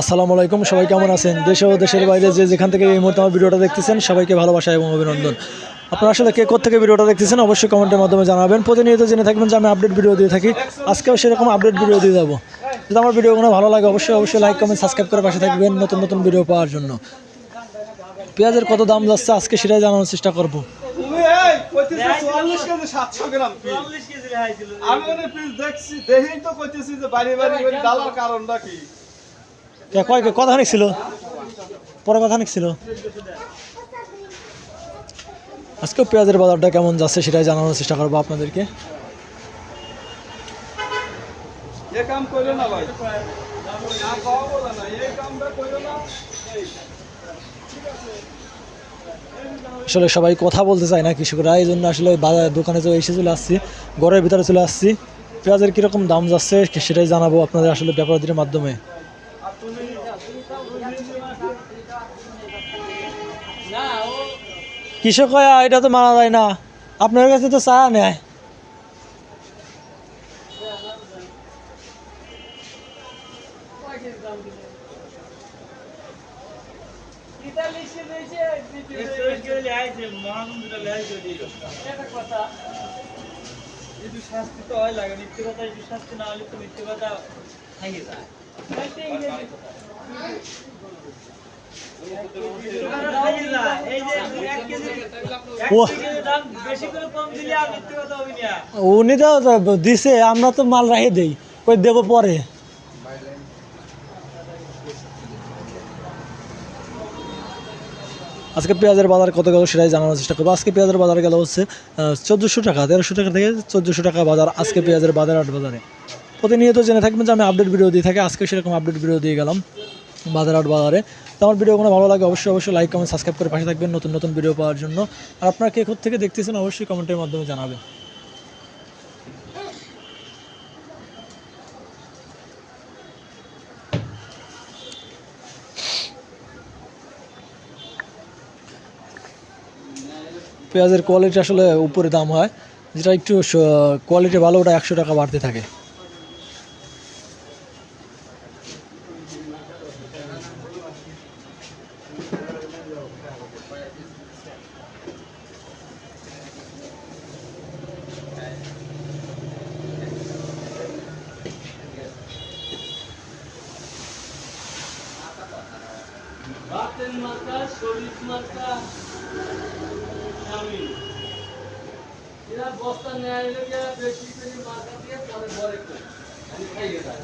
আসসালামু আলাইকুম, সবাই কেমন আছেন? দেশে ও দেশের বাইরে যে যেখান থেকে এই মুহূর্তে আমার ভিডিওটা দেখতেছেন সবাইকে ভালোবাসা এবং অভিনন্দন। আপনারা আসলে কে কোত্থেকে ভিডিওটা দেখতেছেন অবশ্যই কমেন্টের মাধ্যমে জানাবেন। প্রতিনিয়ত জেনে থাকবেন যে আমি আপডেট ভিডিও দিয়ে থাকি, আজকেও সেরকম আপডেট ভিডিও দিয়ে যাবো। যদি আমার ভিডিওগুলো ভালো লাগে অবশ্যই লাইক কমেন্ট সাবস্ক্রাইব করে পাশে থাকবেন নতুন নতুন ভিডিও পাওয়ার জন্য। পেঁয়াজের কত দাম যাচ্ছে আজকে সেটাই জানানোর চেষ্টা করবো। কথাখানিক ছিল পরে কথাখানিক ছিল। আজকেও পেঁয়াজের বাজারটা কেমন যাচ্ছে সেটাই জানানোর চেষ্টা করবো আপনাদেরকে। আসলে সবাই কথা বলতে চায় না কৃষকরা, এই জন্য আসলে বাজার দোকানে চলে আসছি, ঘরের ভিতরে চলে আসছি। পেঁয়াজের কীরকম দাম যাচ্ছে সেটাই জানাবো আপনাদের আসলে ব্যাপারীদের মাধ্যমে। কৃষক এটা তো মানা যায় না, আপনার কাছে তো চা নেয়। উনি তো দিছে, আমরা তো মাল রাখে দেই, কই দেবো পরে। আজকে পেঁয়াজের বাজার কত গেল সেটাই জানানোর চেষ্টা করবো। আজকে পেঁয়াজের বাজার গেল হচ্ছে 1400 টাকা, 1300 টাকা থেকে 1400 টাকা বাজার আজকে পেঁয়াজের বাজার হাট বাজারে। প্রতিনিয়ত জেনে থাকবেন যে আমি আপডেট ভিডিও দিয়ে থাকি, আজকে সেরকম আপডেট ভিডিও দিয়ে গেলাম বাজার হাট বাজারে। তো আমার ভিডিওগুলো ভালো লাগে অবশ্যই লাইক কমেন্ট সাবস্ক্রাইব করে পাশে থাকবেন নতুন নতুন ভিডিও পাওয়ার জন্য। আর আপনারা কে কোথা থেকে দেখতেছেন অবশ্যই কমেন্টের মাধ্যমে জানাবেন। পেঁয়াজের কোয়ালিটি আসলে উপরে দাম হয়, যেটা একটু কোয়ালিটি ভালো ওটা 100 টাকা বাড়তে থাকে। বস্তা নেয় বেশি মার্কা দিয়ে পরে বরে খাইয়ে যায়।